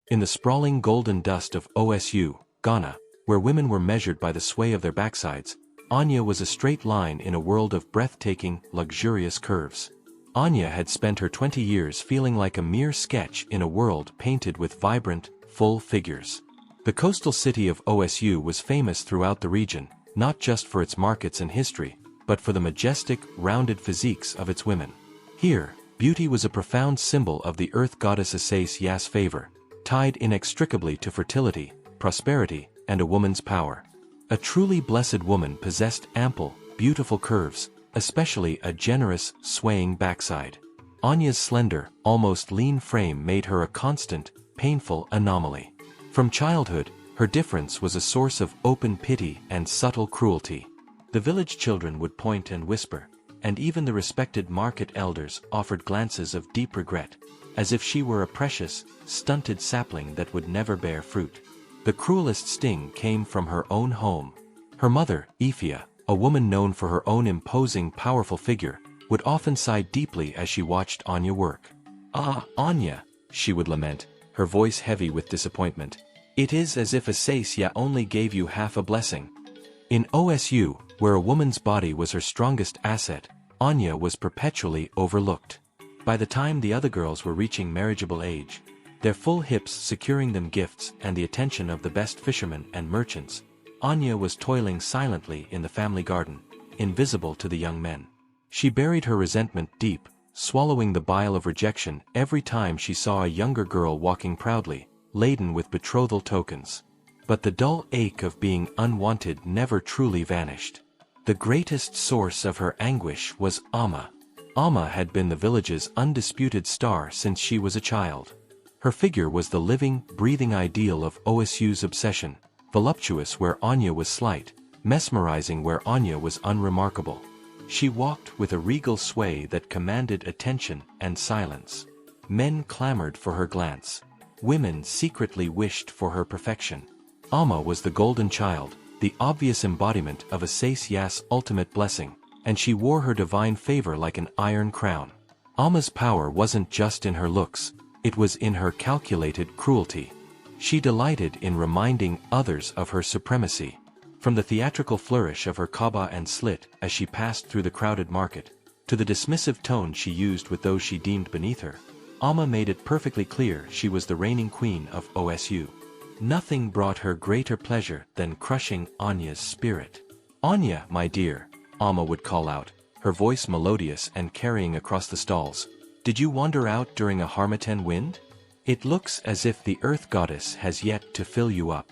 In the sprawling golden dust of Osu, Ghana, where women were measured by the sway of their backsides, Anya was a straight line in a world of breathtaking, luxurious curves. Anya had spent her 20 years feeling like a mere sketch in a world painted with vibrant, full figures. The coastal city of Osu was famous throughout the region, not just for its markets and history, but for the majestic, rounded physiques of its women. Here, beauty was a profound symbol of the earth goddess Asase Yaa's favor, tied inextricably to fertility, prosperity, and a woman's power. A truly blessed woman possessed ample, beautiful curves, especially a generous, swaying backside. Anya's slender, almost lean frame made her a constant, painful anomaly. From childhood, her difference was a source of open pity and subtle cruelty. The village children would point and whisper, and even the respected market elders offered glances of deep regret, as if she were a precious, stunted sapling that would never bear fruit. The cruelest sting came from her own home. Her mother, Ifia, a woman known for her own imposing, powerful figure, would often sigh deeply as she watched Anya work. "Ah, Anya," she would lament, her voice heavy with disappointment. "It is as if Asase Yaa only gave you half a blessing." In Osu, where a woman's body was her strongest asset, Anya was perpetually overlooked. By the time the other girls were reaching marriageable age, their full hips securing them gifts and the attention of the best fishermen and merchants, Anya was toiling silently in the family garden, invisible to the young men. She buried her resentment deep, swallowing the bile of rejection every time she saw a younger girl walking proudly, laden with betrothal tokens. But the dull ache of being unwanted never truly vanished. The greatest source of her anguish was Amma. Amma had been the village's undisputed star since she was a child. Her figure was the living, breathing ideal of Osu's obsession, voluptuous where Anya was slight, mesmerizing where Anya was unremarkable. She walked with a regal sway that commanded attention and silence. Men clamored for her glance. Women secretly wished for her perfection. Amma was the golden child, the obvious embodiment of Asase Yaa's ultimate blessing, and she wore her divine favor like an iron crown. Amma's power wasn't just in her looks, it was in her calculated cruelty. She delighted in reminding others of her supremacy. From the theatrical flourish of her kaba and slit as she passed through the crowded market, to the dismissive tone she used with those she deemed beneath her, Amma made it perfectly clear she was the reigning queen of Osu. Nothing brought her greater pleasure than crushing Anya's spirit. "Anya, my dear," Amma would call out, her voice melodious and carrying across the stalls. "Did you wander out during a harmattan wind? It looks as if the earth goddess has yet to fill you up."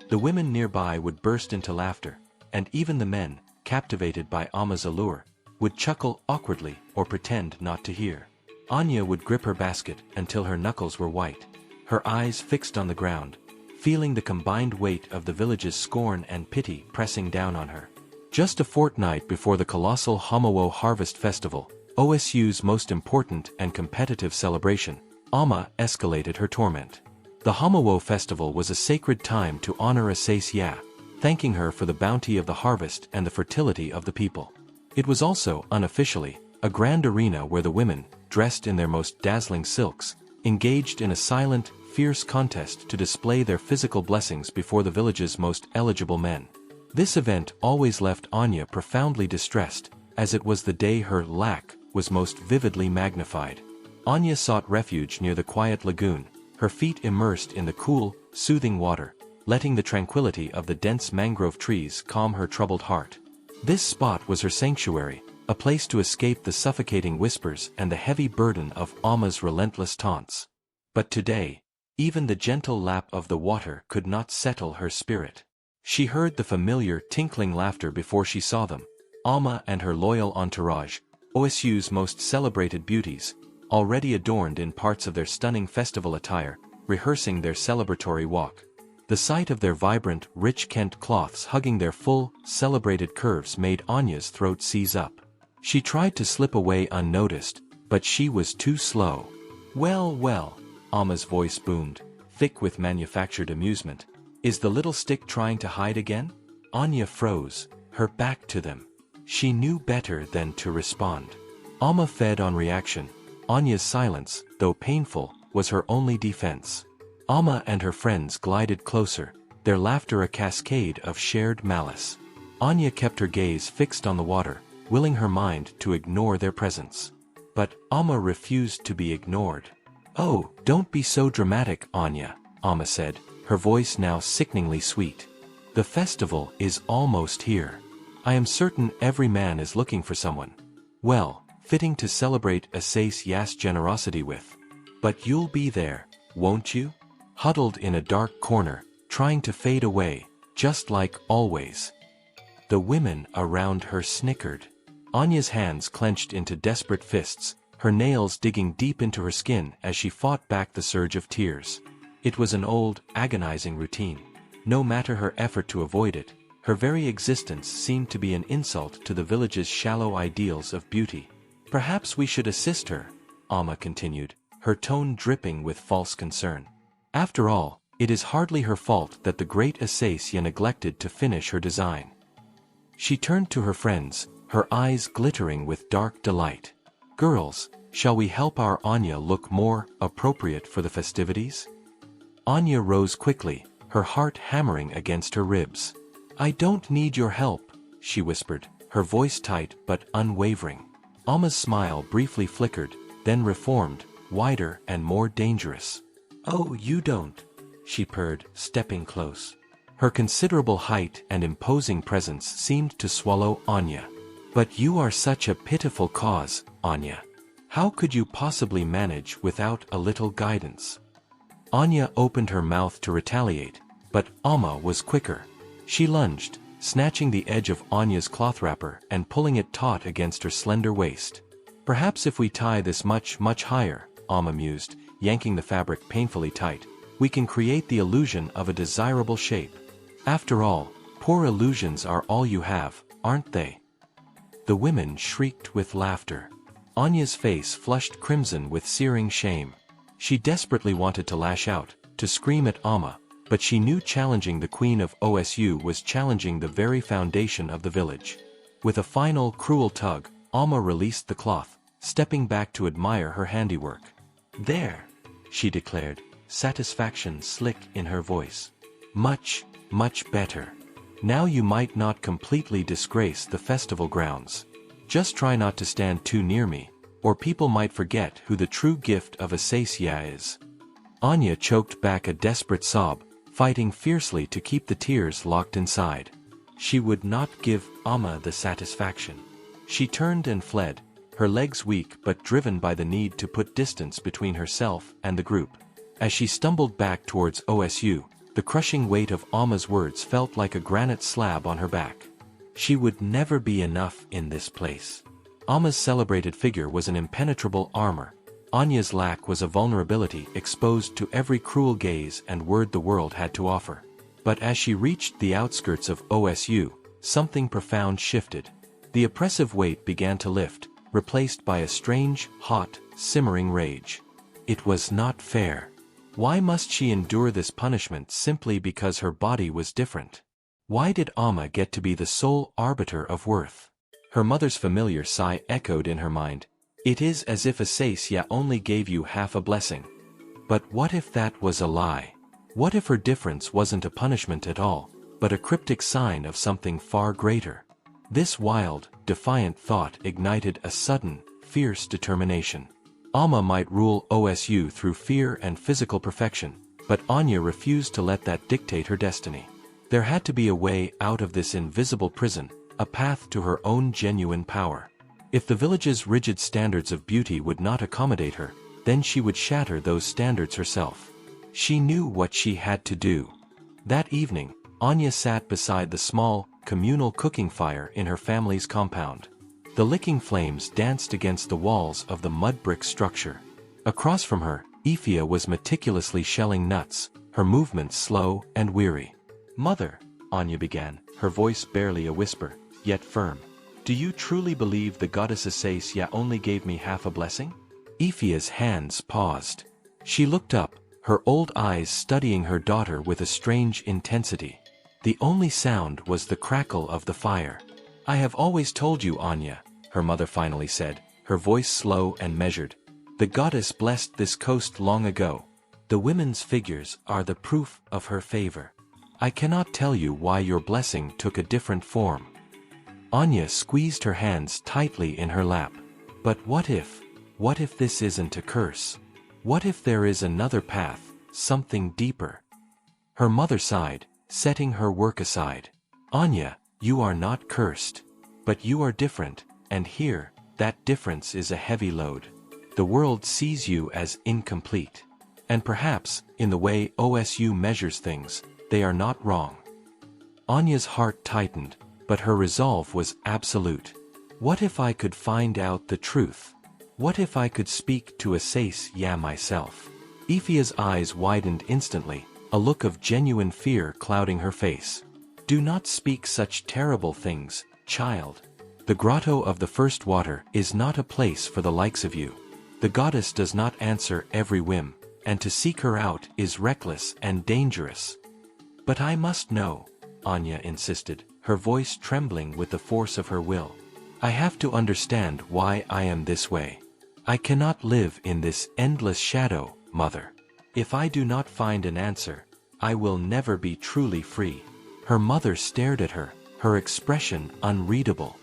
The women nearby would burst into laughter, and even the men, captivated by Amma's allure, would chuckle awkwardly or pretend not to hear. Anya would grip her basket until her knuckles were white, her eyes fixed on the ground, feeling the combined weight of the village's scorn and pity pressing down on her. Just a fortnight before the colossal Homowo Harvest Festival, Osu's most important and competitive celebration, Amma escalated her torment. The Homowo Festival was a sacred time to honor Asase Yaa, thanking her for the bounty of the harvest and the fertility of the people. It was also, unofficially, a grand arena where the women, dressed in their most dazzling silks, engaged in a silent, fierce contest to display their physical blessings before the village's most eligible men. This event always left Anya profoundly distressed, as it was the day her lack was most vividly magnified. Anya sought refuge near the quiet lagoon, her feet immersed in the cool, soothing water, letting the tranquility of the dense mangrove trees calm her troubled heart. This spot was her sanctuary, a place to escape the suffocating whispers and the heavy burden of Amma's relentless taunts. But today, even the gentle lap of the water could not settle her spirit. She heard the familiar tinkling laughter before she saw them. Amma and her loyal entourage, Osu's most celebrated beauties, already adorned in parts of their stunning festival attire, rehearsing their celebratory walk. The sight of their vibrant, rich Kent cloths hugging their full, celebrated curves made Anya's throat seize up. She tried to slip away unnoticed, but she was too slow. "Well, well," Amma's voice boomed, thick with manufactured amusement. "Is the little stick trying to hide again?" Anya froze, her back to them. She knew better than to respond. Amma fed on reaction. Anya's silence, though painful, was her only defense. Amma and her friends glided closer, their laughter a cascade of shared malice. Anya kept her gaze fixed on the water, willing her mind to ignore their presence. But Amma refused to be ignored. "Oh, don't be so dramatic, Anya," Amma said, her voice now sickeningly sweet. "The festival is almost here. I am certain every man is looking for someone. Well, fitting to celebrate Asase Yaa's generosity with. But you'll be there, won't you? Huddled in a dark corner, trying to fade away, just like always." The women around her snickered. Anya's hands clenched into desperate fists, her nails digging deep into her skin as she fought back the surge of tears. It was an old, agonizing routine. No matter her effort to avoid it, her very existence seemed to be an insult to the village's shallow ideals of beauty. "Perhaps we should assist her," Amma continued, her tone dripping with false concern. "After all, it is hardly her fault that the great Asase Yaa neglected to finish her design." She turned to her friends, her eyes glittering with dark delight. "Girls, shall we help our Anya look more appropriate for the festivities?" Anya rose quickly, her heart hammering against her ribs. "I don't need your help," she whispered, her voice tight but unwavering. Amma's smile briefly flickered, then reformed, wider and more dangerous. "Oh, you don't," she purred, stepping close. Her considerable height and imposing presence seemed to swallow Anya. "But you are such a pitiful cause, Anya. How could you possibly manage without a little guidance?" Anya opened her mouth to retaliate, but Amma was quicker. She lunged, snatching the edge of Anya's cloth wrapper and pulling it taut against her slender waist. "Perhaps if we tie this much higher," Amma mused, yanking the fabric painfully tight, "we can create the illusion of a desirable shape. After all, poor illusions are all you have, aren't they?" The women shrieked with laughter. Anya's face flushed crimson with searing shame. She desperately wanted to lash out, to scream at Amma, but she knew challenging the queen of OSU was challenging the very foundation of the village. With a final cruel tug, Amma released the cloth, stepping back to admire her handiwork. "There," she declared, satisfaction slick in her voice. Much better. Now you might not completely disgrace the festival grounds. Just try not to stand too near me, or people might forget who the true gift of Asase Yaa is." Anya choked back a desperate sob, fighting fiercely to keep the tears locked inside. She would not give Amma the satisfaction. She turned and fled, her legs weak but driven by the need to put distance between herself and the group. As she stumbled back towards OSU, the crushing weight of Amma's words felt like a granite slab on her back. She would never be enough in this place. Amma's celebrated figure was an impenetrable armor. Anya's lack was a vulnerability exposed to every cruel gaze and word the world had to offer. But as she reached the outskirts of OSU, something profound shifted. The oppressive weight began to lift, replaced by a strange, hot, simmering rage. It was not fair. Why must she endure this punishment simply because her body was different? Why did Amma get to be the sole arbiter of worth? Her mother's familiar sigh echoed in her mind. "It is as if Asase Yaa only gave you half a blessing." But what if that was a lie? What if her difference wasn't a punishment at all, but a cryptic sign of something far greater? This wild, defiant thought ignited a sudden, fierce determination. Amma might rule OSU through fear and physical perfection, but Anya refused to let that dictate her destiny. There had to be a way out of this invisible prison, a path to her own genuine power. If the village's rigid standards of beauty would not accommodate her, then she would shatter those standards herself. She knew what she had to do. That evening, Anya sat beside the small, communal cooking fire in her family's compound. The licking flames danced against the walls of the mud brick structure. Across from her, Ifia was meticulously shelling nuts, her movements slow and weary. "Mother," Anya began, her voice barely a whisper, yet firm. "Do you truly believe the goddess Asase Yaa only gave me half a blessing?" Ifia's hands paused. She looked up, her old eyes studying her daughter with a strange intensity. The only sound was the crackle of the fire. "I have always told you, Anya," her mother finally said, her voice slow and measured. "The goddess blessed this coast long ago. The women's figures are the proof of her favor. I cannot tell you why your blessing took a different form. Anya squeezed her hands tightly in her lap. But what if this isn't a curse? What if there is another path, something deeper? Her mother sighed, setting her work aside. Anya, you are not cursed. But you are different, and here, that difference is a heavy load. The world sees you as incomplete. And perhaps, in the way OSU measures things, they are not wrong. Anya's heart tightened, but her resolve was absolute. What if I could find out the truth? What if I could speak to Asase Yaa myself? Ifia's eyes widened instantly, a look of genuine fear clouding her face. Do not speak such terrible things, child. The grotto of the first water is not a place for the likes of you. The goddess does not answer every whim, and to seek her out is reckless and dangerous. But I must know, Anya insisted, her voice trembling with the force of her will. I have to understand why I am this way. I cannot live in this endless shadow, mother. If I do not find an answer, I will never be truly free. Her mother stared at her, her expression unreadable.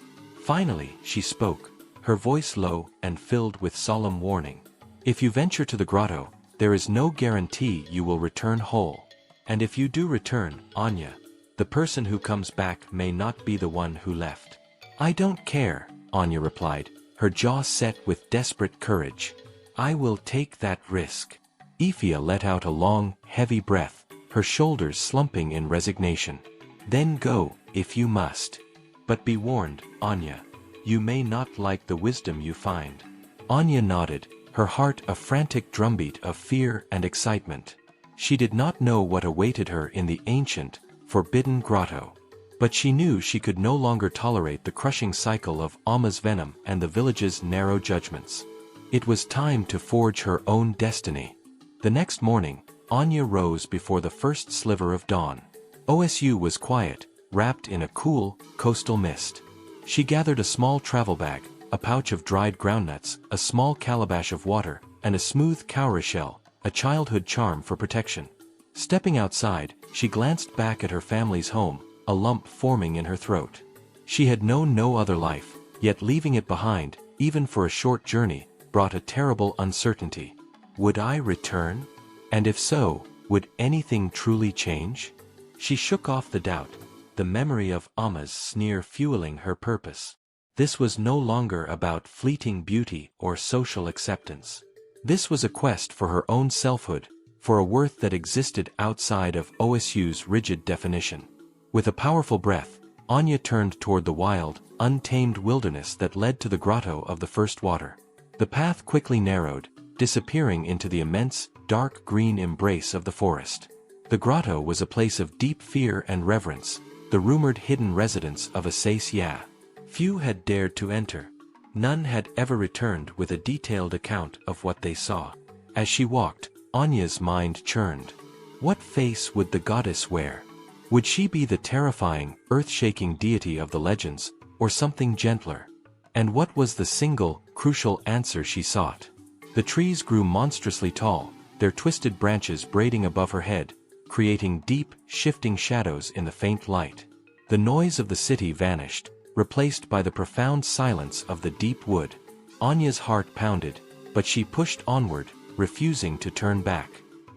Finally, she spoke, her voice low and filled with solemn warning. If you venture to the grotto, there is no guarantee you will return whole. And if you do return, Anya, the person who comes back may not be the one who left. I don't care, Anya replied, her jaw set with desperate courage. I will take that risk. Ifia let out a long, heavy breath, her shoulders slumping in resignation. Then go, if you must. But be warned, Anya. You may not like the wisdom you find. Anya nodded, her heart a frantic drumbeat of fear and excitement. She did not know what awaited her in the ancient, forbidden grotto. But she knew she could no longer tolerate the crushing cycle of Amma's venom and the village's narrow judgments. It was time to forge her own destiny. The next morning, Anya rose before the first sliver of dawn. OSU was quiet, wrapped in a cool, coastal mist. She gathered a small travel bag, a pouch of dried groundnuts, a small calabash of water, and a smooth cowrie shell, a childhood charm for protection. Stepping outside, she glanced back at her family's home, a lump forming in her throat. She had known no other life, yet leaving it behind, even for a short journey, brought a terrible uncertainty. Would I return? And if so, would anything truly change? She shook off the doubt, the memory of Amma's sneer fueling her purpose. This was no longer about fleeting beauty or social acceptance. This was a quest for her own selfhood, for a worth that existed outside of OSU's rigid definition. With a powerful breath, Anya turned toward the wild, untamed wilderness that led to the grotto of the first water. The path quickly narrowed, disappearing into the immense, dark green embrace of the forest. The grotto was a place of deep fear and reverence, the rumored hidden residence of Asase Yaa. Few had dared to enter. None had ever returned with a detailed account of what they saw. As she walked, Anya's mind churned. What face would the goddess wear? Would she be the terrifying, earth-shaking deity of the legends, or something gentler? And what was the single, crucial answer she sought? The trees grew monstrously tall, their twisted branches braiding above her head, creating deep, shifting shadows in the faint light. The noise of the city vanished, replaced by the profound silence of the deep wood. Anya's heart pounded, but she pushed onward, refusing to turn back.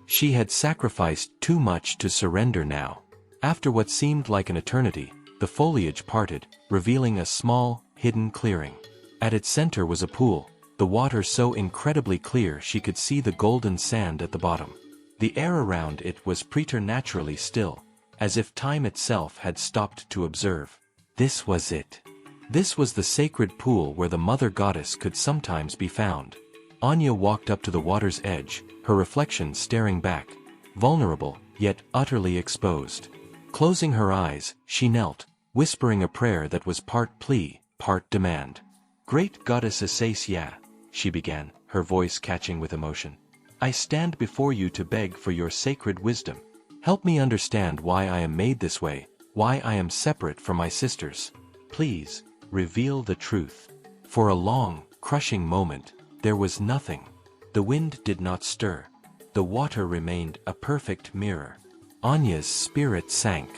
She had sacrificed too much to surrender now. After what seemed like an eternity, the foliage parted, revealing a small, hidden clearing. At its center was a pool, the water so incredibly clear she could see the golden sand at the bottom. The air around it was preternaturally still, as if time itself had stopped to observe. This was it. This was the sacred pool where the mother goddess could sometimes be found. Anya walked up to the water's edge, her reflection staring back, vulnerable, yet utterly exposed. Closing her eyes, she knelt, whispering a prayer that was part plea, part demand. "Great Goddess Asase Yaa," she began, her voice catching with emotion. "I stand before you to beg for your sacred wisdom. Help me understand why I am made this way, why I am separate from my sisters. Please, reveal the truth." For a long, crushing moment, there was nothing. The wind did not stir. the water remained a perfect mirror. Anya's spirit sank.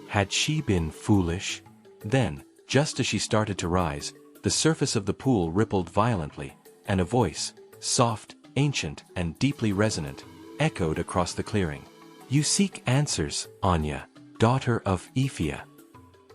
Had she been foolish? Then, just as she started to rise, the surface of the pool rippled violently, and a voice, soft, ancient, and deeply resonant, echoed across the clearing. "You seek answers, Anya, daughter of Ephia."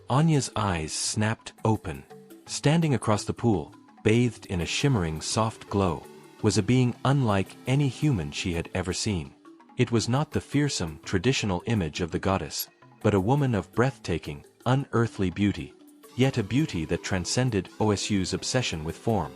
Anya's eyes snapped open. Standing across the pool, bathed in a shimmering soft glow, was a being unlike any human she had ever seen. It was not the fearsome, traditional image of the goddess, but a woman of breathtaking, unearthly beauty, yet a beauty that transcended Osu's obsession with form.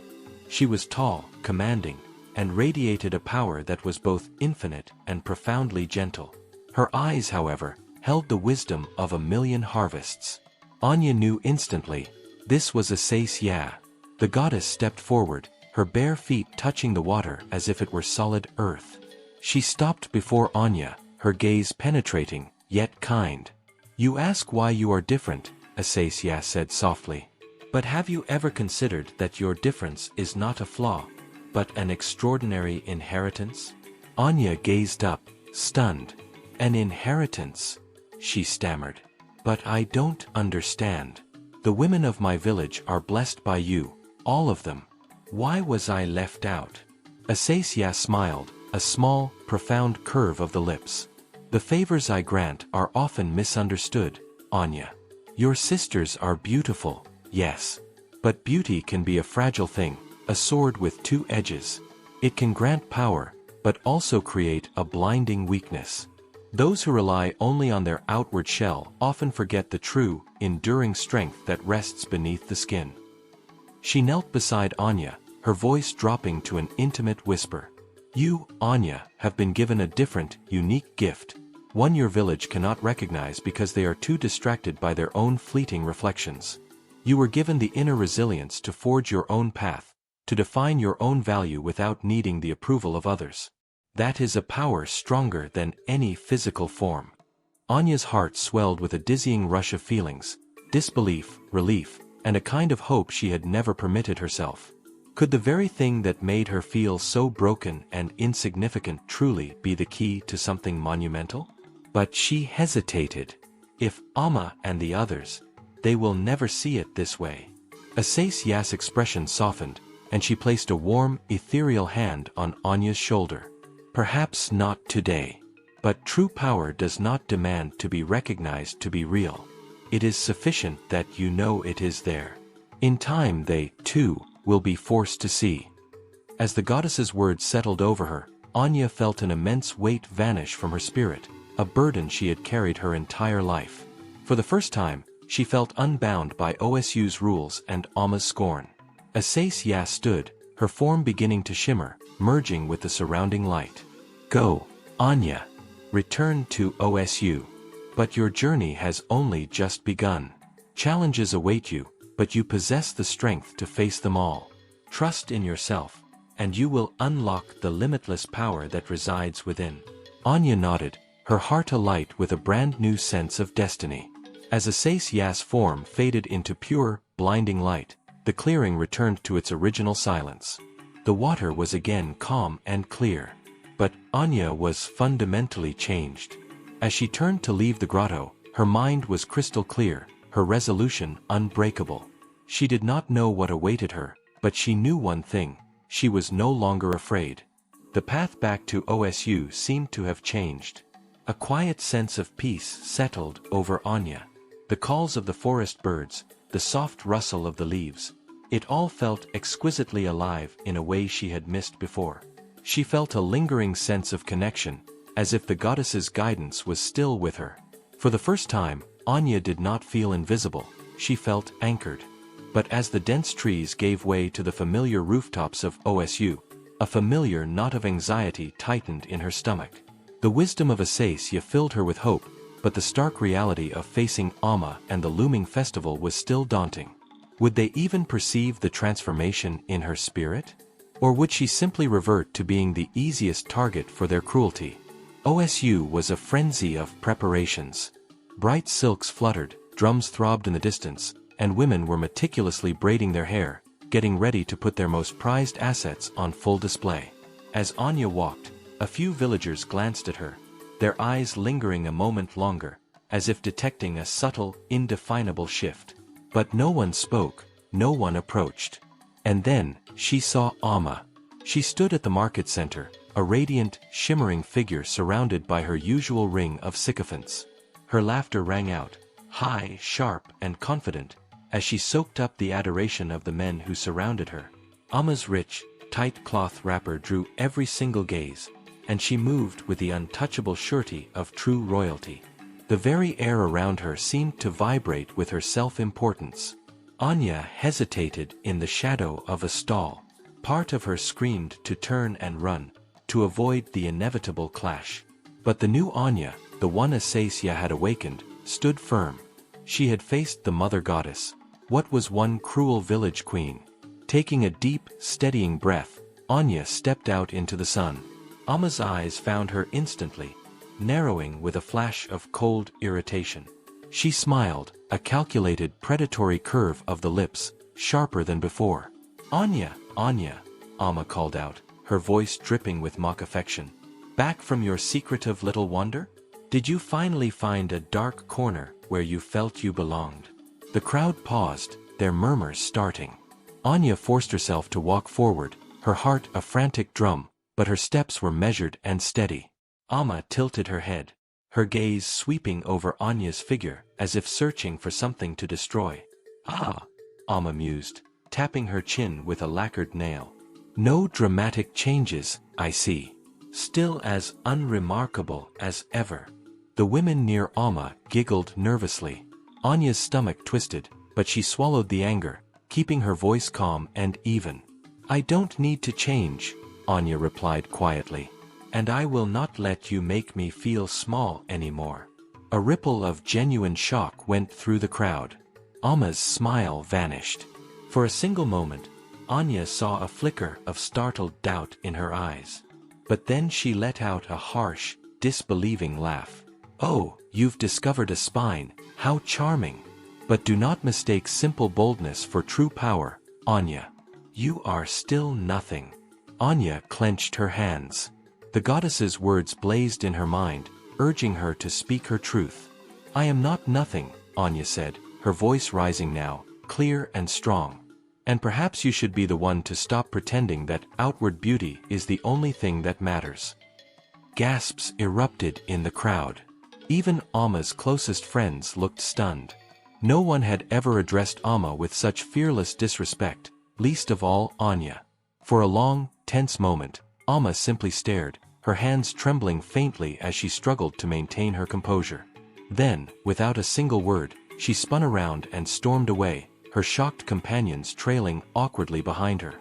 She was tall, commanding, and radiated a power that was both infinite and profoundly gentle. Her eyes, however, held the wisdom of a million harvests. Anya knew instantly, this was Asase Yaa. The goddess stepped forward, her bare feet touching the water as if it were solid earth. She stopped before Anya, her gaze penetrating, yet kind. "You ask why you are different," Asase Yaa said softly. "But have you ever considered that your difference is not a flaw, but an extraordinary inheritance?" Anya gazed up, stunned. "An inheritance?" she stammered. "But I don't understand. The women of my village are blessed by you, all of them. Why was I left out?" Asase Yaa smiled, a small, profound curve of the lips. "The favors I grant are often misunderstood, Anya. Your sisters are beautiful, yes. But beauty can be a fragile thing, a sword with two edges. It can grant power, but also create a blinding weakness. Those who rely only on their outward shell often forget the true, enduring strength that rests beneath the skin." She knelt beside Anya, her voice dropping to an intimate whisper. "You, Anya, have been given a different, unique gift, one your village cannot recognize because they are too distracted by their own fleeting reflections. You were given the inner resilience to forge your own path, to define your own value without needing the approval of others. That is a power stronger than any physical form." Anya's heart swelled with a dizzying rush of feelings, disbelief, relief, and a kind of hope she had never permitted herself. Could the very thing that made her feel so broken and insignificant truly be the key to something monumental? But she hesitated. If Amma and the others, they will never see it this way. Asase Yaa's expression softened, and she placed a warm, ethereal hand on Anya's shoulder. "Perhaps not today. But true power does not demand to be recognized to be real. It is sufficient that you know it is there. In time they, too, will be forced to see." As the goddess's words settled over her, Anya felt an immense weight vanish from her spirit, a burden she had carried her entire life. For the first time, she felt unbound by Osu's rules and Amma's scorn. Asase Yaa stood, her form beginning to shimmer, merging with the surrounding light. "Go, Anya. Return to Osu. But your journey has only just begun. Challenges await you, but you possess the strength to face them all. Trust in yourself, and you will unlock the limitless power that resides within." Anya nodded, her heart alight with a brand new sense of destiny. As Asase Yaa's form faded into pure, blinding light, the clearing returned to its original silence. The water was again calm and clear. But Anya was fundamentally changed. As she turned to leave the grotto, her mind was crystal clear, her resolution unbreakable. She did not know what awaited her, but she knew one thing: she was no longer afraid. The path back to Osu seemed to have changed. A quiet sense of peace settled over Anya. The calls of the forest birds, the soft rustle of the leaves, it all felt exquisitely alive in a way she had missed before. She felt a lingering sense of connection, as if the goddess's guidance was still with her. For the first time, Anya did not feel invisible, she felt anchored. But as the dense trees gave way to the familiar rooftops of Osu, a familiar knot of anxiety tightened in her stomach. The wisdom of Asase Yaa filled her with hope, but the stark reality of facing Amma and the looming festival was still daunting. Would they even perceive the transformation in her spirit? Or would she simply revert to being the easiest target for their cruelty? Osu was a frenzy of preparations. Bright silks fluttered, drums throbbed in the distance, and women were meticulously braiding their hair, getting ready to put their most prized assets on full display. As Anya walked, A few villagers glanced at her, their eyes lingering a moment longer, as if detecting a subtle, indefinable shift. But no one spoke, no one approached. And then, she saw Amma. She stood at the market center, a radiant, shimmering figure surrounded by her usual ring of sycophants. Her laughter rang out, high, sharp, and confident, as she soaked up the adoration of the men who surrounded her. Amma's rich, tight cloth wrapper drew every single gaze, and she moved with the untouchable surety of true royalty. The very air around her seemed to vibrate with her self-importance. Anya hesitated in the shadow of a stall. Part of her screamed to turn and run, to avoid the inevitable clash. But the new Anya, the one Asase Yaa had awakened, stood firm. She had faced the mother goddess. What was one cruel village queen? Taking a deep, steadying breath, Anya stepped out into the sun. Amma's eyes found her instantly, narrowing with a flash of cold irritation. She smiled, a calculated predatory curve of the lips, sharper than before. "Anya, Anya," Amma called out, her voice dripping with mock affection. "Back from your secretive little wander? Did you finally find a dark corner where you felt you belonged?" The crowd paused, their murmurs starting. Anya forced herself to walk forward, her heart a frantic drum, but her steps were measured and steady. Amma tilted her head, her gaze sweeping over Anya's figure as if searching for something to destroy. "Ah," Amma mused, tapping her chin with a lacquered nail. "No dramatic changes, I see. Still as unremarkable as ever." The women near Amma giggled nervously. Anya's stomach twisted, but she swallowed the anger, keeping her voice calm and even. "I don't need to change," Anya replied quietly. "And I will not let you make me feel small anymore." A ripple of genuine shock went through the crowd. Amma's smile vanished. For a single moment, Anya saw a flicker of startled doubt in her eyes. But then she let out a harsh, disbelieving laugh. "Oh, you've discovered a spine, how charming! But do not mistake simple boldness for true power, Anya. You are still nothing." Anya clenched her hands. The goddess's words blazed in her mind, urging her to speak her truth. "I am not nothing," Anya said, her voice rising now, clear and strong. "And perhaps you should be the one to stop pretending that outward beauty is the only thing that matters." Gasps erupted in the crowd. Even Amma's closest friends looked stunned. No one had ever addressed Amma with such fearless disrespect, least of all Anya. For a long, tense moment, Amma simply stared, her hands trembling faintly as she struggled to maintain her composure. Then, without a single word, she spun around and stormed away, her shocked companions trailing awkwardly behind her.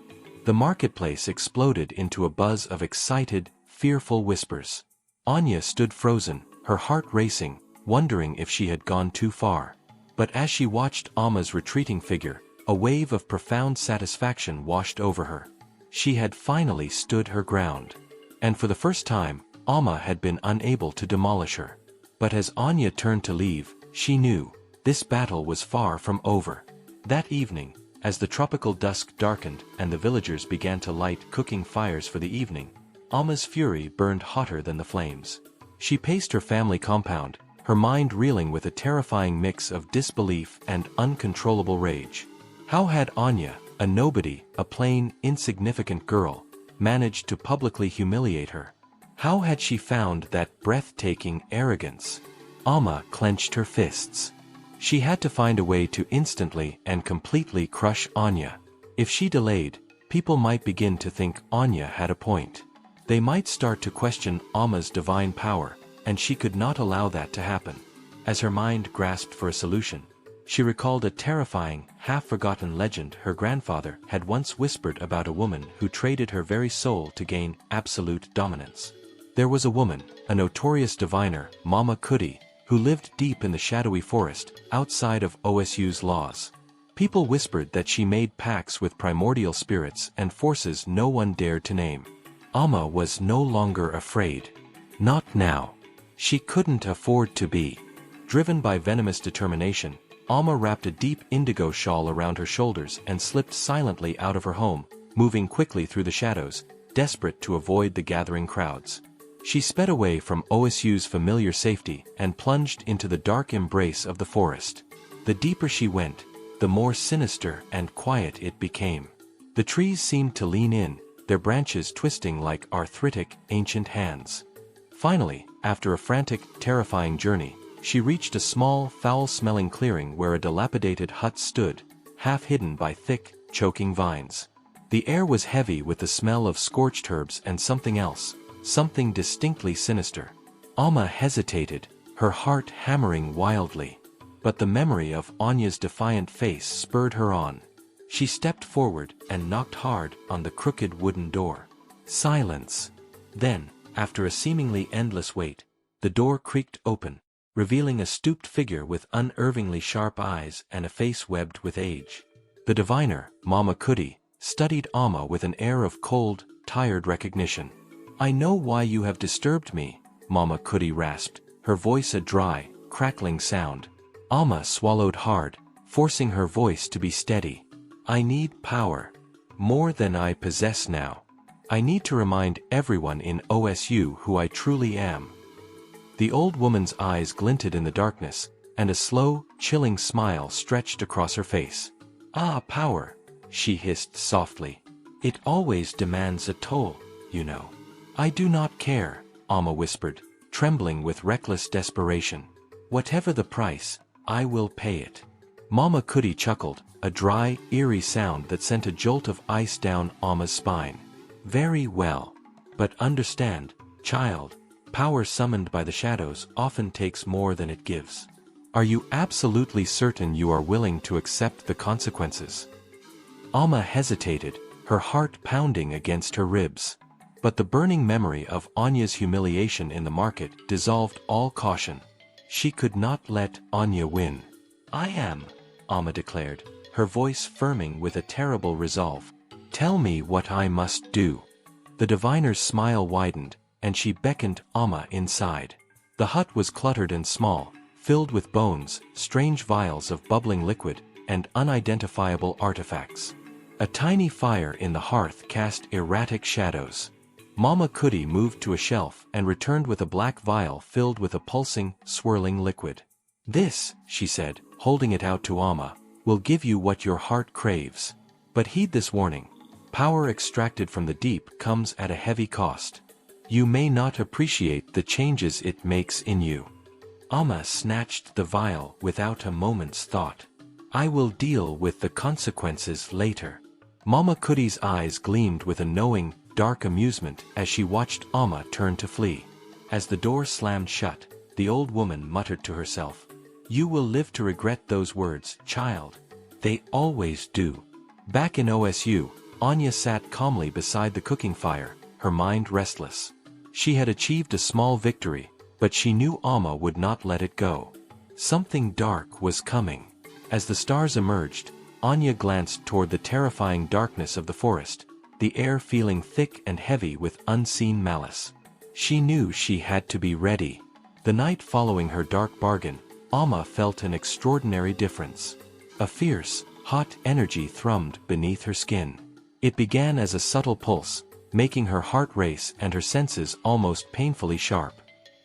The marketplace exploded into a buzz of excited, fearful whispers. Anya stood frozen, her heart racing, wondering if she had gone too far. But as she watched Amma's retreating figure, a wave of profound satisfaction washed over her. She had finally stood her ground. And for the first time, Amma had been unable to demolish her. But as Anya turned to leave, she knew, this battle was far from over. That evening, as the tropical dusk darkened and the villagers began to light cooking fires for the evening, Amma's fury burned hotter than the flames. She paced her family compound, her mind reeling with a terrifying mix of disbelief and uncontrollable rage. How had Anya, a nobody, a plain, insignificant girl, managed to publicly humiliate her? How had she found that breathtaking arrogance? Amma clenched her fists. She had to find a way to instantly and completely crush Anya. If she delayed, people might begin to think Anya had a point. They might start to question Amma's divine power, and she could not allow that to happen. As her mind grasped for a solution, she recalled a terrifying, half-forgotten legend her grandfather had once whispered about a woman who traded her very soul to gain absolute dominance. There was a woman, a notorious diviner, Mama Kuti, who lived deep in the shadowy forest, outside of OSU's laws. People whispered that she made pacts with primordial spirits and forces no one dared to name. Amma was no longer afraid. Not now. She couldn't afford to be. Driven by venomous determination, Amma wrapped a deep indigo shawl around her shoulders and slipped silently out of her home, moving quickly through the shadows, desperate to avoid the gathering crowds. She sped away from OSU's familiar safety and plunged into the dark embrace of the forest. The deeper she went, the more sinister and quiet it became. The trees seemed to lean in, their branches twisting like arthritic, ancient hands. Finally, after a frantic, terrifying journey, she reached a small, foul-smelling clearing where a dilapidated hut stood, half hidden by thick, choking vines. The air was heavy with the smell of scorched herbs and something else, something distinctly sinister. Amma hesitated, her heart hammering wildly. But the memory of Anya's defiant face spurred her on. She stepped forward and knocked hard on the crooked wooden door. Silence. Then, after a seemingly endless wait, the door creaked open, revealing a stooped figure with unervingly sharp eyes and a face webbed with age. The diviner, Mama Kuti, studied Amma with an air of cold, tired recognition. "I know why you have disturbed me," Mama Kuti rasped, her voice a dry, crackling sound. Amma swallowed hard, forcing her voice to be steady. "I need power. More than I possess now. I need to remind everyone in OSU who I truly am." The old woman's eyes glinted in the darkness, and a slow, chilling smile stretched across her face. "Ah, power," she hissed softly. "It always demands a toll, you know." "I do not care," Amma whispered, trembling with reckless desperation. "Whatever the price, I will pay it." Mama Kuti chuckled, a dry, eerie sound that sent a jolt of ice down Amma's spine. "Very well. But understand, child, power summoned by the shadows often takes more than it gives. Are you absolutely certain you are willing to accept the consequences?" Amma hesitated, her heart pounding against her ribs. But the burning memory of Anya's humiliation in the market dissolved all caution. She could not let Anya win. "I am," Amma declared, her voice firming with a terrible resolve. "Tell me what I must do." The diviner's smile widened, and she beckoned Amma inside. The hut was cluttered and small, filled with bones, strange vials of bubbling liquid, and unidentifiable artifacts. A tiny fire in the hearth cast erratic shadows. Mama Kuti moved to a shelf and returned with a black vial filled with a pulsing, swirling liquid. "This," she said, holding it out to Amma, "will give you what your heart craves. But heed this warning. Power extracted from the deep comes at a heavy cost. You may not appreciate the changes it makes in you." Amma snatched the vial without a moment's thought. "I will deal with the consequences later." Mama Kuti's eyes gleamed with a knowing, dark amusement as she watched Amma turn to flee. As the door slammed shut, the old woman muttered to herself, "You will live to regret those words, child. They always do." Back in OSU, Anya sat calmly beside the cooking fire, her mind restless. She had achieved a small victory, but she knew Amma would not let it go. Something dark was coming. As the stars emerged, Anya glanced toward the terrifying darkness of the forest, the air feeling thick and heavy with unseen malice. She knew she had to be ready. The night following her dark bargain, Amma felt an extraordinary difference. A fierce, hot energy thrummed beneath her skin. It began as a subtle pulse, making her heart race and her senses almost painfully sharp.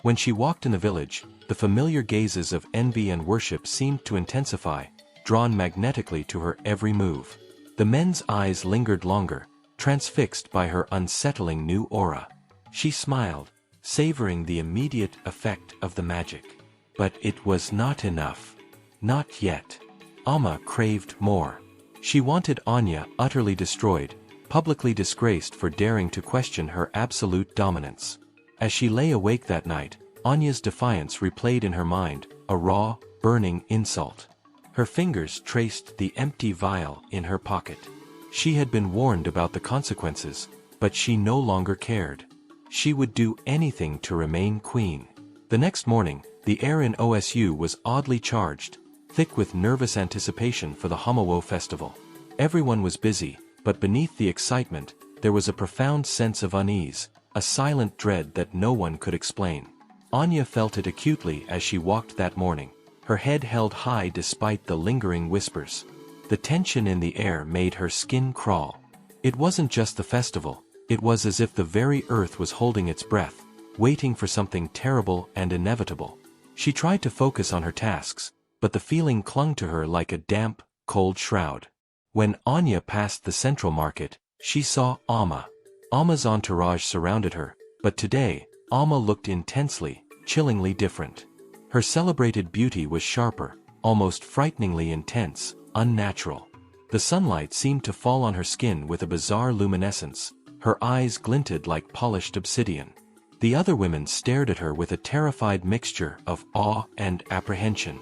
When she walked in the village, the familiar gazes of envy and worship seemed to intensify, drawn magnetically to her every move. The men's eyes lingered longer, transfixed by her unsettling new aura. She smiled, savoring the immediate effect of the magic. But it was not enough. Not yet. Amma craved more. She wanted Anya utterly destroyed, publicly disgraced for daring to question her absolute dominance. As she lay awake that night, Anya's defiance replayed in her mind, a raw, burning insult. Her fingers traced the empty vial in her pocket. She had been warned about the consequences, but she no longer cared. She would do anything to remain queen. The next morning, the air in OSU was oddly charged, thick with nervous anticipation for the Homowo Festival. Everyone was busy, but beneath the excitement, there was a profound sense of unease, a silent dread that no one could explain. Anya felt it acutely as she walked that morning, her head held high despite the lingering whispers. The tension in the air made her skin crawl. It wasn't just the festival, It was as if the very earth was holding its breath, waiting for something terrible and inevitable. She tried to focus on her tasks, but the feeling clung to her like a damp, cold shroud. When Anya passed the central market, she saw Amma. Amma's entourage surrounded her, but today, Amma looked intensely, chillingly different. Her celebrated beauty was sharper, almost frighteningly intense, unnatural. The sunlight seemed to fall on her skin with a bizarre luminescence. Her eyes glinted like polished obsidian. The other women stared at her with a terrified mixture of awe and apprehension.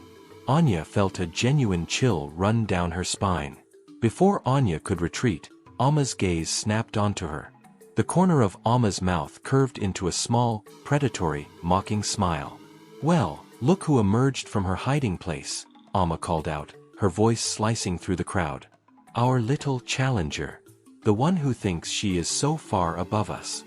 Anya felt a genuine chill run down her spine. Before Anya could retreat, Amma's gaze snapped onto her. The corner of Amma's mouth curved into a small, predatory, mocking smile. "Well, look who emerged from her hiding place," Amma called out, her voice slicing through the crowd. "Our little challenger. The one who thinks she is so far above us."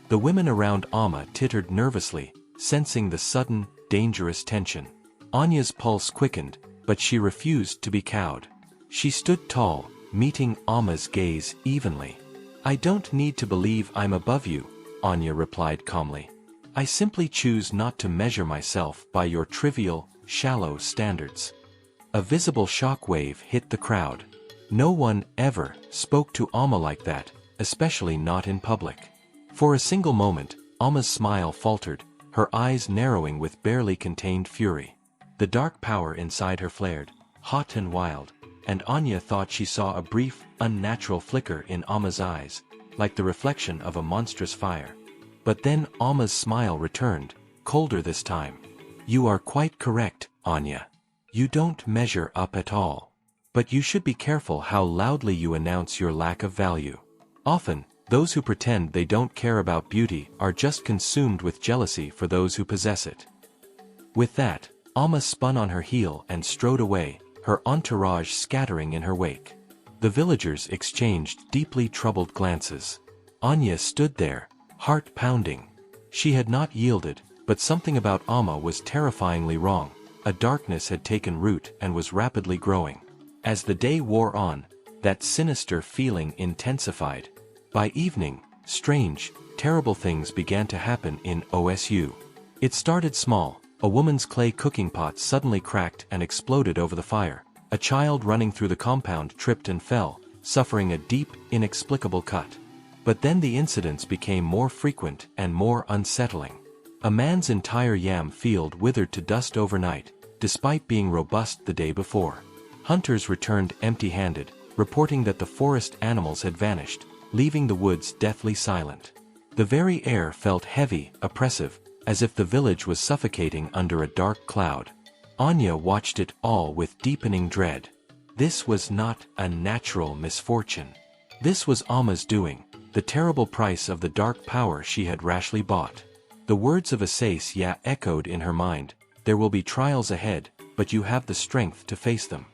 The women around Amma tittered nervously, sensing the sudden, dangerous tension. Anya's pulse quickened, but she refused to be cowed. She stood tall, meeting Amma's gaze evenly. "I don't need to believe I'm above you," Anya replied calmly. "I simply choose not to measure myself by your trivial, shallow standards." A visible shockwave hit the crowd. No one ever spoke to Amma like that, especially not in public. For a single moment, Amma's smile faltered, her eyes narrowing with barely contained fury. The dark power inside her flared, hot and wild, and Anya thought she saw a brief, unnatural flicker in Amma's eyes, like the reflection of a monstrous fire. But then Amma's smile returned, colder this time. "You are quite correct, Anya. You don't measure up at all. But you should be careful how loudly you announce your lack of value. Often, those who pretend they don't care about beauty are just consumed with jealousy for those who possess it." With that, Amma spun on her heel and strode away, her entourage scattering in her wake. The villagers exchanged deeply troubled glances. Anya stood there, heart pounding. She had not yielded, but something about Amma was terrifyingly wrong. A darkness had taken root and was rapidly growing. As the day wore on, that sinister feeling intensified. By evening, strange, terrible things began to happen in OSU. It started small. A woman's clay cooking pot suddenly cracked and exploded over the fire. A child running through the compound tripped and fell, suffering a deep, inexplicable cut. But then the incidents became more frequent and more unsettling. A man's entire yam field withered to dust overnight, despite being robust the day before. Hunters returned empty-handed, reporting that the forest animals had vanished, leaving the woods deathly silent. The very air felt heavy, oppressive, as if the village was suffocating under a dark cloud. Anya watched it all with deepening dread. This was not a natural misfortune. This was Amma's doing, the terrible price of the dark power she had rashly bought. The words of Asase Yaa echoed in her mind. "There will be trials ahead, but you have the strength to face them."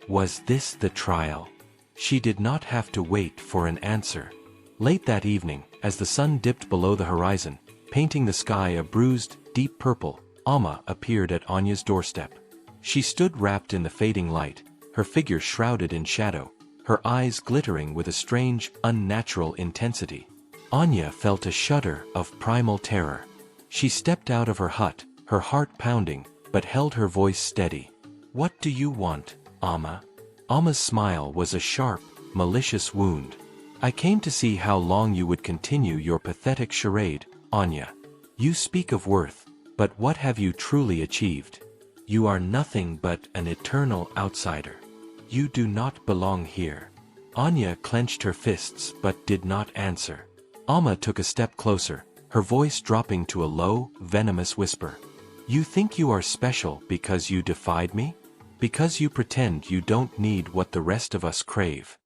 Was this the trial? She did not have to wait for an answer. Late that evening, as the sun dipped below the horizon, painting the sky a bruised, deep purple, Amma appeared at Anya's doorstep. She stood wrapped in the fading light, her figure shrouded in shadow, her eyes glittering with a strange, unnatural intensity. Anya felt a shudder of primal terror. She stepped out of her hut, her heart pounding, but held her voice steady. "What do you want, Amma?" Amma's smile was a sharp, malicious wound. "I came to see how long you would continue your pathetic charade, Anya. You speak of worth, but what have you truly achieved? You are nothing but an eternal outsider. You do not belong here." Anya clenched her fists but did not answer. Amma took a step closer, her voice dropping to a low, venomous whisper. "You think you are special because you defied me? Because you pretend you don't need what the rest of us crave?"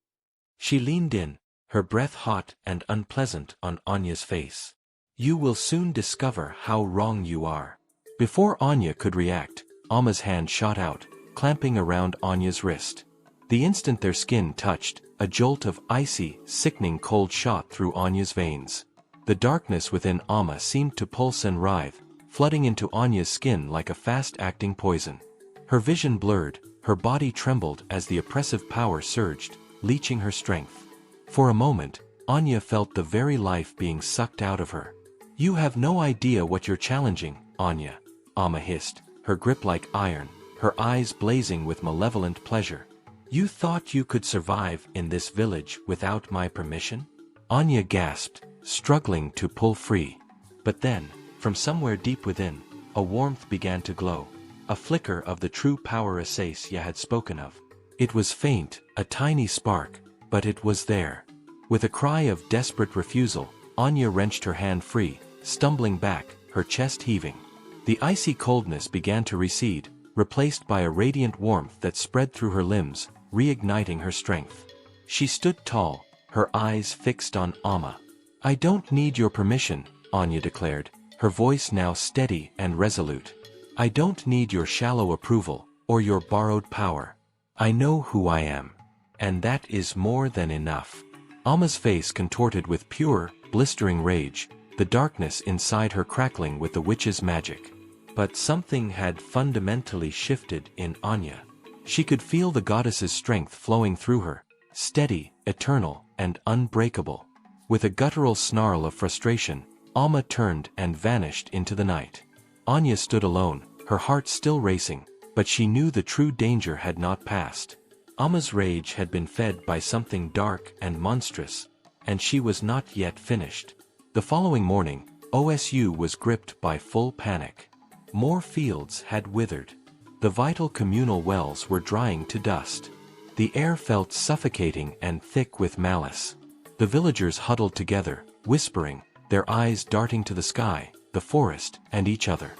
She leaned in, her breath hot and unpleasant on Anya's face. "You will soon discover how wrong you are." Before Anya could react, Amma's hand shot out, clamping around Anya's wrist. The instant their skin touched, a jolt of icy, sickening cold shot through Anya's veins. The darkness within Amma seemed to pulse and writhe, flooding into Anya's skin like a fast-acting poison. Her vision blurred, her body trembled as the oppressive power surged, leeching her strength. For a moment, Anya felt the very life being sucked out of her. "You have no idea what you're challenging, Anya," Amma hissed, her grip like iron, her eyes blazing with malevolent pleasure. "You thought you could survive in this village without my permission?" Anya gasped, struggling to pull free. But then, from somewhere deep within, a warmth began to glow, a flicker of the true power Asase Yaa had spoken of. It was faint, a tiny spark, but it was there. With a cry of desperate refusal, Anya wrenched her hand free, stumbling back, her chest heaving. The icy coldness began to recede, replaced by a radiant warmth that spread through her limbs, reigniting her strength. She stood tall, her eyes fixed on Amma. "I don't need your permission," Anya declared, her voice now steady and resolute. "I don't need your shallow approval, or your borrowed power. I know who I am. And that is more than enough." Amma's face contorted with pure, blistering rage, the darkness inside her crackling with the witch's magic. But something had fundamentally shifted in Anya. She could feel the goddess's strength flowing through her, steady, eternal, and unbreakable. With a guttural snarl of frustration, Amma turned and vanished into the night. Anya stood alone, her heart still racing, but she knew the true danger had not passed. Amma's rage had been fed by something dark and monstrous, and she was not yet finished. The following morning, OSU was gripped by full panic. More fields had withered. The vital communal wells were drying to dust. The air felt suffocating and thick with malice. The villagers huddled together, whispering, their eyes darting to the sky, the forest, and each other.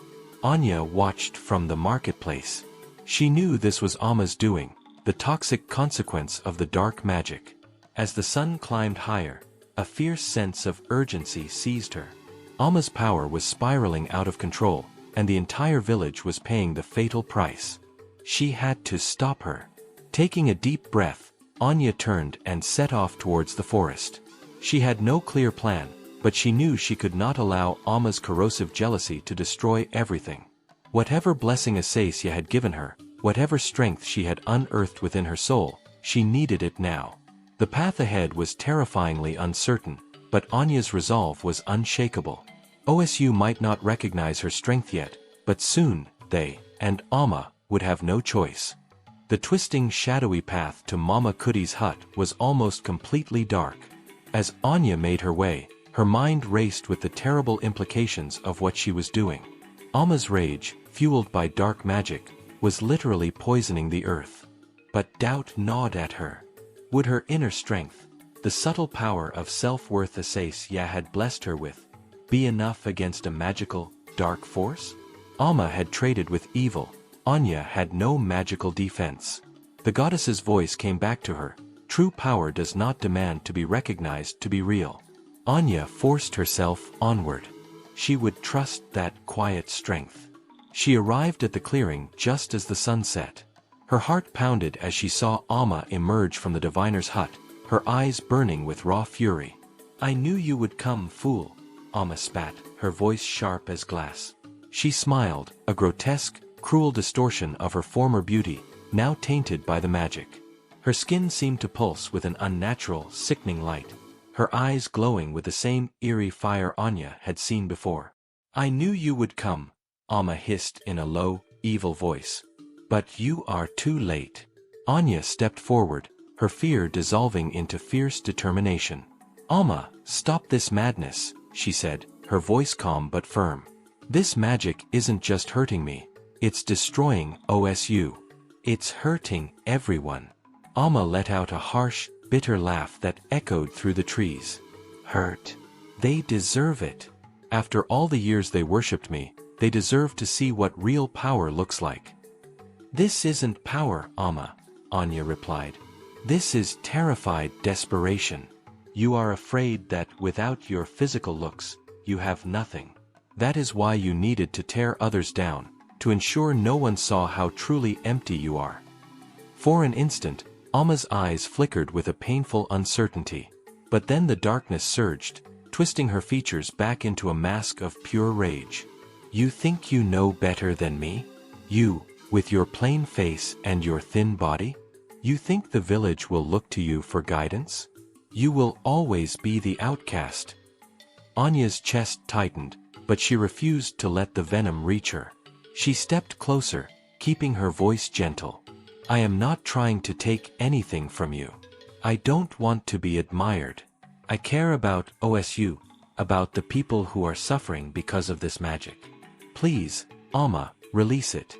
Anya watched from the marketplace. She knew this was Amma's doing, the toxic consequence of the dark magic. As the sun climbed higher, a fierce sense of urgency seized her. Amma's power was spiraling out of control, and the entire village was paying the fatal price. She had to stop her. Taking a deep breath, Anya turned and set off towards the forest. She had no clear plan, but she knew she could not allow Amma's corrosive jealousy to destroy everything. Whatever blessing Asase Yaa had given her, whatever strength she had unearthed within her soul, she needed it now. The path ahead was terrifyingly uncertain, but Anya's resolve was unshakable. OSU might not recognize her strength yet, but soon, they, and Amma, would have no choice. The twisting shadowy path to Mama Kuti's hut was almost completely dark. As Anya made her way, her mind raced with the terrible implications of what she was doing. Amma's rage, fueled by dark magic, was literally poisoning the earth. But doubt gnawed at her. Would her inner strength, the subtle power of self-worth Asase Yaa had blessed her with, be enough against a magical, dark force? Amma had traded with evil. Anya had no magical defense. The goddess's voice came back to her. True power does not demand to be recognized to be real. Anya forced herself onward. She would trust that quiet strength. She arrived at the clearing just as the sun set. Her heart pounded as she saw Amma emerge from the diviner's hut, her eyes burning with raw fury. "I knew you would come, fool," Amma spat, her voice sharp as glass. She smiled, a grotesque, cruel distortion of her former beauty, now tainted by the magic. Her skin seemed to pulse with an unnatural, sickening light, her eyes glowing with the same eerie fire Anya had seen before. "I knew you would come," Amma hissed in a low, evil voice. "But you are too late." Anya stepped forward, her fear dissolving into fierce determination. "Amma, stop this madness," she said, her voice calm but firm. "This magic isn't just hurting me. It's destroying OSU. It's hurting everyone." Amma let out a harsh, bitter laugh that echoed through the trees. "Hurt? They deserve it. After all the years they worshipped me, they deserve to see what real power looks like." "This isn't power, Amma," Anya replied. "This is terrified desperation. You are afraid that without your physical looks, you have nothing. That is why you needed to tear others down, to ensure no one saw how truly empty you are." For an instant, Amma's eyes flickered with a painful uncertainty. But then the darkness surged, twisting her features back into a mask of pure rage. "You think you know better than me? You, with your plain face and your thin body? You think the village will look to you for guidance? You will always be the outcast. Anya's chest tightened, but she refused to let the venom reach her. She stepped closer, keeping her voice gentle. I am not trying to take anything from you. I don't want to be admired. I care about OSU, about the people who are suffering because of this magic. Please, Amma, release it.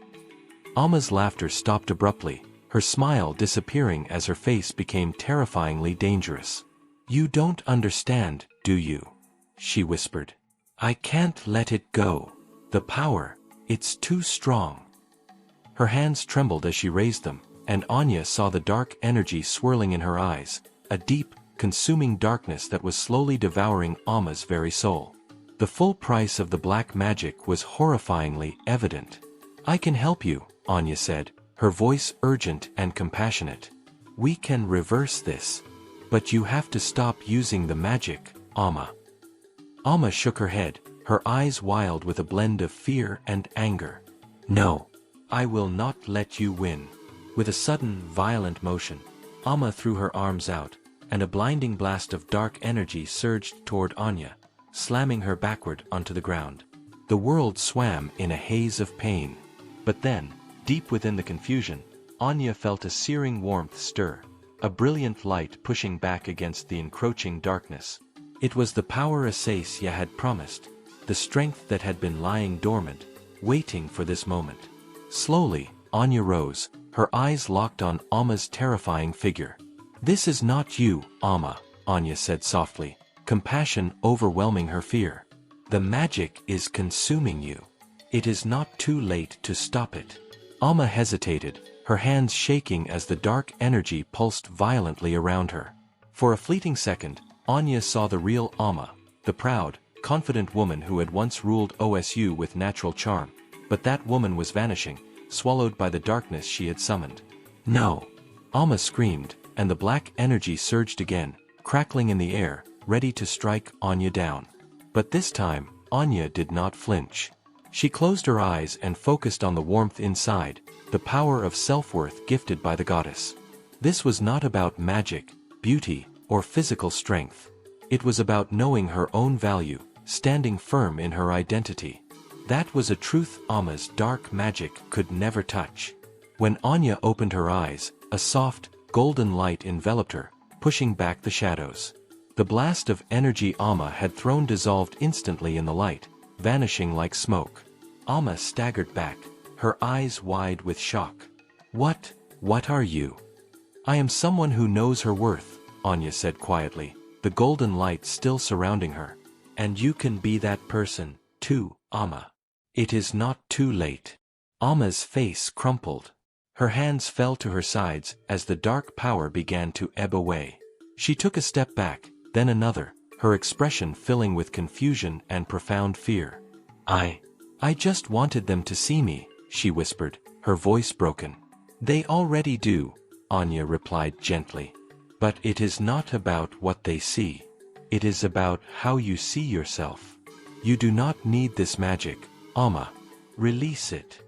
Amma's laughter stopped abruptly, her smile disappearing as her face became terrifyingly dangerous. You don't understand, do you? She whispered. I can't let it go. The power, it's too strong. Her hands trembled as she raised them, and Anya saw the dark energy swirling in her eyes, a deep, consuming darkness that was slowly devouring Amma's very soul. The full price of the black magic was horrifyingly evident. I can help you, Anya said, her voice urgent and compassionate. We can reverse this. But you have to stop using the magic, Amma. Amma shook her head, her eyes wild with a blend of fear and anger. No. I will not let you win. With a sudden, violent motion, Amma threw her arms out, and a blinding blast of dark energy surged toward Anya, slamming her backward onto the ground. The world swam in a haze of pain. But then, deep within the confusion, Anya felt a searing warmth stir, a brilliant light pushing back against the encroaching darkness. It was the power Asase Yaa had promised, the strength that had been lying dormant, waiting for this moment. Slowly, Anya rose, her eyes locked on Amma's terrifying figure. This is not you, Amma, Anya said softly, compassion overwhelming her fear. The magic is consuming you. It is not too late to stop it. Amma hesitated, her hands shaking as the dark energy pulsed violently around her. For a fleeting second, Anya saw the real Amma, the proud, confident woman who had once ruled OSU with natural charm, but that woman was vanishing, swallowed by the darkness she had summoned. No! Amma screamed, and the black energy surged again, crackling in the air, ready to strike Anya down. But this time, Anya did not flinch. She closed her eyes and focused on the warmth inside, the power of self-worth gifted by the goddess. This was not about magic, beauty, or physical strength. It was about knowing her own value, standing firm in her identity. That was a truth Amma's dark magic could never touch. When Anya opened her eyes, a soft, golden light enveloped her, pushing back the shadows. The blast of energy Amma had thrown dissolved instantly in the light, vanishing like smoke. Amma staggered back, her eyes wide with shock. What are you? I am someone who knows her worth, Anya said quietly, the golden light still surrounding her. And you can be that person, too, Amma. It is not too late. Amma's face crumpled. Her hands fell to her sides as the dark power began to ebb away. She took a step back, then another, her expression filling with confusion and profound fear. I just wanted them to see me, she whispered, her voice broken. They already do, Anya replied gently. But it is not about what they see. It is about how you see yourself. You do not need this magic, Amma. Release it.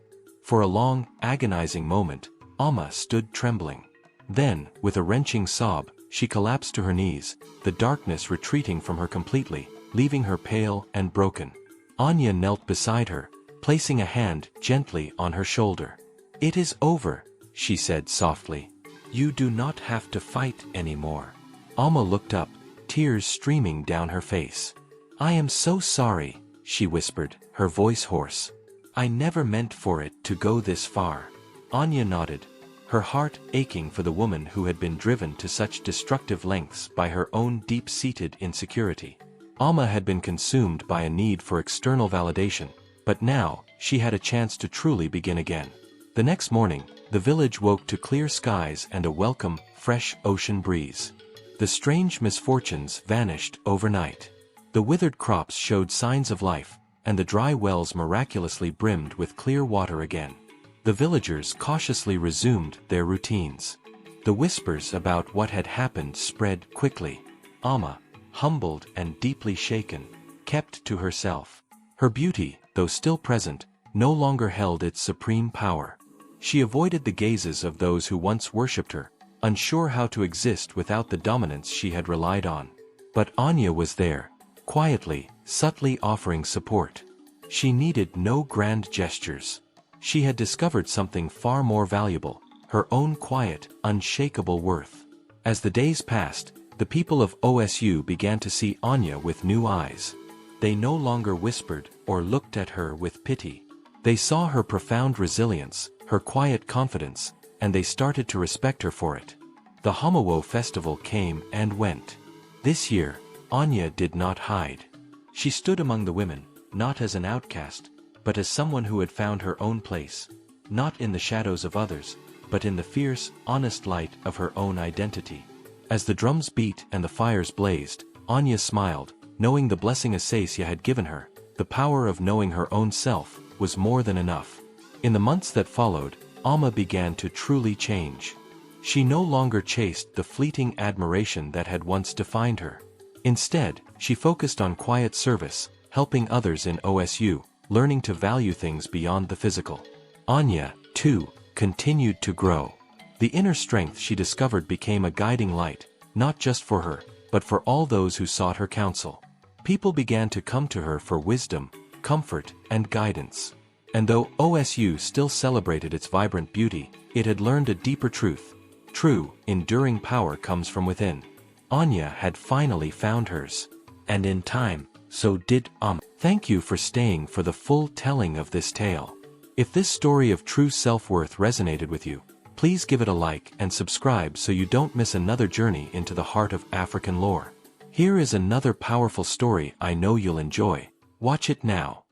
For a long, agonizing moment, Amma stood trembling. Then, with a wrenching sob, she collapsed to her knees, the darkness retreating from her completely, leaving her pale and broken. Anya knelt beside her, placing a hand gently on her shoulder. It is over, she said softly. You do not have to fight anymore. Amma looked up, tears streaming down her face. I am so sorry, she whispered, her voice hoarse. I never meant for it to go this far. Anya nodded, her heart aching for the woman who had been driven to such destructive lengths by her own deep-seated insecurity. Amma had been consumed by a need for external validation, but now, she had a chance to truly begin again. The next morning, the village woke to clear skies and a welcome, fresh ocean breeze. The strange misfortunes vanished overnight. The withered crops showed signs of life, and the dry wells miraculously brimmed with clear water again. The villagers cautiously resumed their routines. The whispers about what had happened spread quickly. Amma, humbled and deeply shaken, kept to herself. Her beauty, though still present, no longer held its supreme power. She avoided the gazes of those who once worshipped her, unsure how to exist without the dominance she had relied on. But Anya was there, quietly, subtly offering support. She needed no grand gestures. She had discovered something far more valuable, her own quiet, unshakable worth. As the days passed, the people of OSU began to see Anya with new eyes. They no longer whispered or looked at her with pity. They saw her profound resilience, her quiet confidence, and they started to respect her for it. The Homowo Festival came and went. This year, Anya did not hide. She stood among the women, not as an outcast, but as someone who had found her own place, not in the shadows of others, but in the fierce, honest light of her own identity. As the drums beat and the fires blazed, Anya smiled, knowing the blessing Asase Yaa had given her. The power of knowing her own self was more than enough. In the months that followed, Amma began to truly change. She no longer chased the fleeting admiration that had once defined her. Instead, she focused on quiet service, helping others in OSU, learning to value things beyond the physical. Anya, too, continued to grow. The inner strength she discovered became a guiding light, not just for her, but for all those who sought her counsel. People began to come to her for wisdom, comfort, and guidance. And though OSU still celebrated its vibrant beauty, it had learned a deeper truth. True, enduring power comes from within. Anya had finally found hers. And in time, so did Amma. Thank you for staying for the full telling of this tale. If this story of true self-worth resonated with you, please give it a like and subscribe so you don't miss another journey into the heart of African lore. Here is another powerful story I know you'll enjoy. Watch it now.